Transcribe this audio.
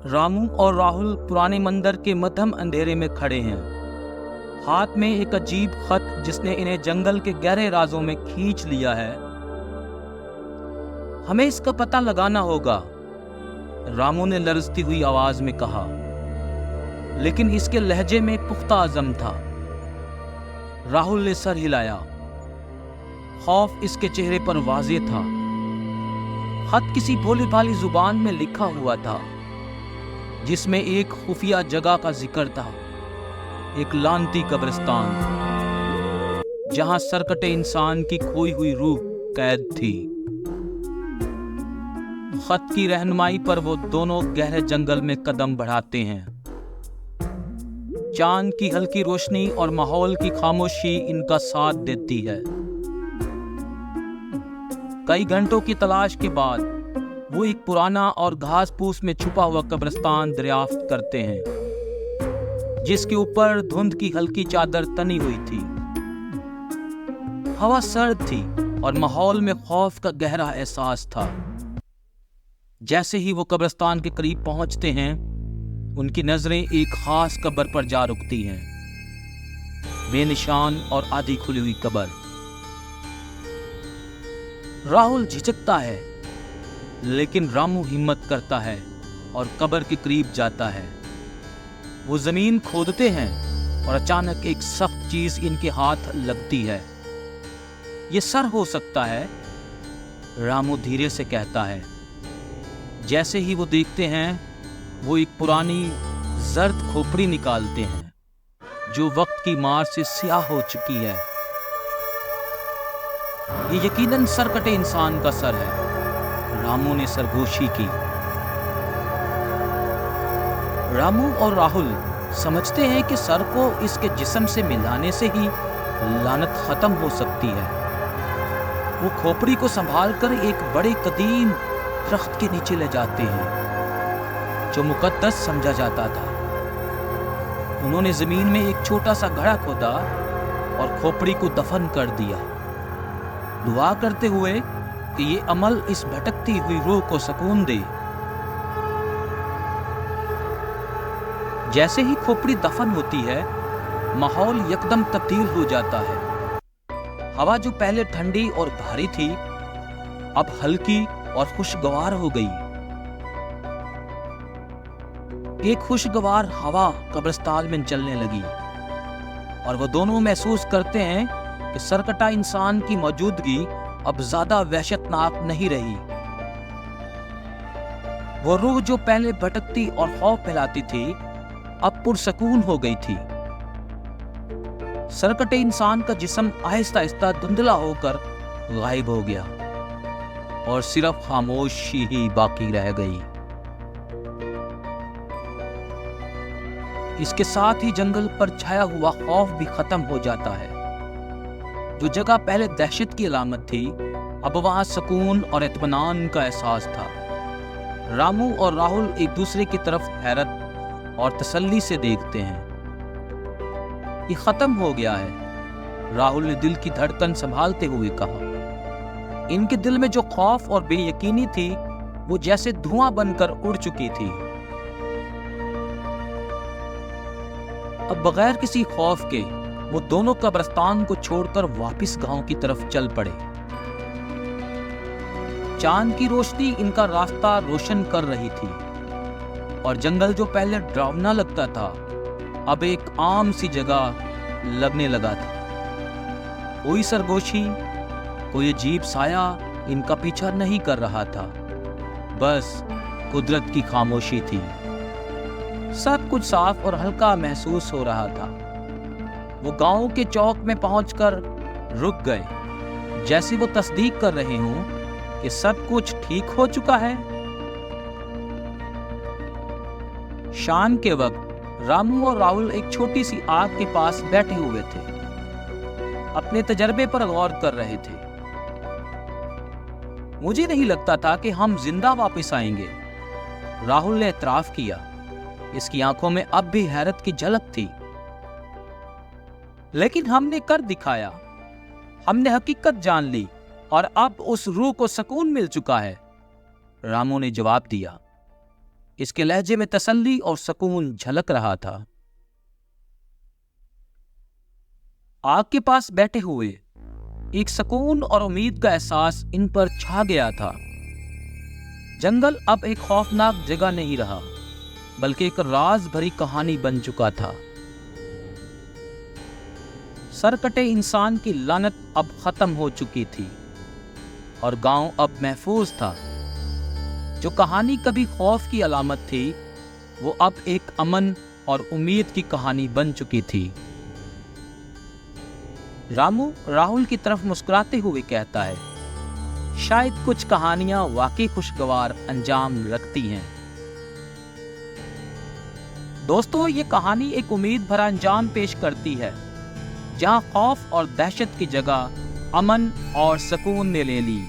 रामू और राहुल पुराने मंदिर के मध्यम अंधेरे में खड़े हैं, हाथ में एक अजीब खत जिसने इन्हें जंगल के गहरे राजों में खींच लिया है। हमें इसका पता लगाना होगा, रामू ने लरजती हुई आवाज में कहा, लेकिन इसके लहजे में पुख्ता अज़म था। राहुल ने सर हिलाया। खौफ इसके चेहरे पर वाज़ेह था। खत किसी भोली भाली जुबान में लिखा हुआ था, जिसमें एक खुफिया जगह का जिक्र था, एक लानती कब्रिस्तान जहां सरकटे इंसान की खोई हुई रूह कैद थी। खत की रहनुमाई पर वो दोनों गहरे जंगल में कदम बढ़ाते हैं। चांद की हल्की रोशनी और माहौल की खामोशी इनका साथ देती है। कई घंटों की तलाश के बाद वो एक पुराना और घास फूस में छुपा हुआ कब्रिस्तान दरियाफ्त करते हैं, जिसके ऊपर धुंध की हल्की चादर तनी हुई थी। हवा सर्द थी और माहौल में खौफ का गहरा एहसास था। जैसे ही वो कब्रिस्तान के करीब पहुंचते हैं, उनकी नजरें एक खास कब्र पर जा रुकती हैं। बेनिशान और आधी खुली हुई कब्र। राहुल झिझकता है, लेकिन रामू हिम्मत करता है और कब्र के करीब जाता है। वो जमीन खोदते हैं और अचानक एक सख्त चीज इनके हाथ लगती है। ये सर हो सकता है, रामू धीरे से कहता है। जैसे ही वो देखते हैं, वो एक पुरानी जर्द खोपड़ी निकालते हैं, जो वक्त की मार से स्याह हो चुकी है। ये यकीनन सरकटे इंसान का सर है, रामू ने सरगोशी की। रामू और राहुल समझते हैं कि सर को इसके जिस्म से मिलाने से ही लानत खत्म हो सकती है। वो खोपड़ी को संभालकर एक बड़े कदीम दरख्त के नीचे ले जाते हैं, जो मुकद्दस समझा जाता था। उन्होंने जमीन में एक छोटा सा घड़ा खोदा और खोपड़ी को दफन कर दिया, दुआ करते हुए कि ये अमल इस भटकती हुई रूह को सुकून दे। जैसे ही खोपड़ी दफन होती है, माहौल यकदम तब्दील हो जाता है। हवा जो पहले ठंडी और भारी थी, अब हल्की और खुशगवार हो गई। एक खुशगवार हवा कब्रिस्तान में चलने लगी और वो दोनों महसूस करते हैं कि सरकटा इंसान की मौजूदगी अब ज्यादा वहशतनाक नहीं रही। वो रूह जो पहले भटकती और खौफ फैलाती थी, अब पुरसकून हो गई थी। सरकटे इंसान का जिस्म आहिस्ता आहिस्ता धुंधला होकर गायब हो गया और सिर्फ खामोशी ही बाकी रह गई। इसके साथ ही जंगल पर छाया हुआ खौफ भी खत्म हो जाता है। जो जगह पहले दहशत की अलामत थी, अब वहां सुकून और इत्मीनान का एहसास था। रामू और राहुल एक दूसरे की तरफ हैरत और तसल्ली से देखते हैं। ये खत्म हो गया है, राहुल ने दिल की धड़कन संभालते हुए कहा। इनके दिल में जो खौफ और बेयकीनी थी, वो जैसे धुआं बनकर उड़ चुकी थी। अब बगैर किसी खौफ के वो दोनों कब्रिस्तान को छोड़कर वापस गांव की तरफ चल पड़े। चांद की रोशनी इनका रास्ता रोशन कर रही थी और जंगल जो पहले डरावना लगता था, अब एक आम सी जगह लगने लगा था। कोई सरगोशी, कोई अजीब साया इनका पीछा नहीं कर रहा था, बस कुदरत की खामोशी थी। सब कुछ साफ और हल्का महसूस हो रहा था। वो गांव के चौक में पहुंचकर रुक गए, जैसे वो तस्दीक कर रहे हों कि सब कुछ ठीक हो चुका है। शाम के वक्त रामू और राहुल एक छोटी सी आग के पास बैठे हुए थे, अपने तजर्बे पर गौर कर रहे थे। मुझे नहीं लगता था कि हम जिंदा वापस आएंगे, राहुल ने एतराफ किया। इसकी आंखों में अब भी हैरत की झलक थी। लेकिन हमने कर दिखाया, हमने हकीकत जान ली और अब उस रूह को सुकून मिल चुका है, रामू ने जवाब दिया। इसके लहजे में तसल्ली और सुकून झलक रहा था। आग के पास बैठे हुए एक सुकून और उम्मीद का एहसास इन पर छा गया था। जंगल अब एक खौफनाक जगह नहीं रहा, बल्कि एक राज भरी कहानी बन चुका था। सरकटे इंसान की लानत अब खत्म हो चुकी थी और गांव अब महफूज था। जो कहानी कभी खौफ की अलामत थी, वो अब एक अमन और उम्मीद की कहानी बन चुकी थी। रामू राहुल की तरफ मुस्कुराते हुए कहता है, शायद कुछ कहानियां वाकई खुशगवार अंजाम रखती हैं। दोस्तों, ये कहानी एक उम्मीद भरा अंजाम पेश करती है, जहां खौफ और दहशत की जगह अमन और सुकून ने ले ली।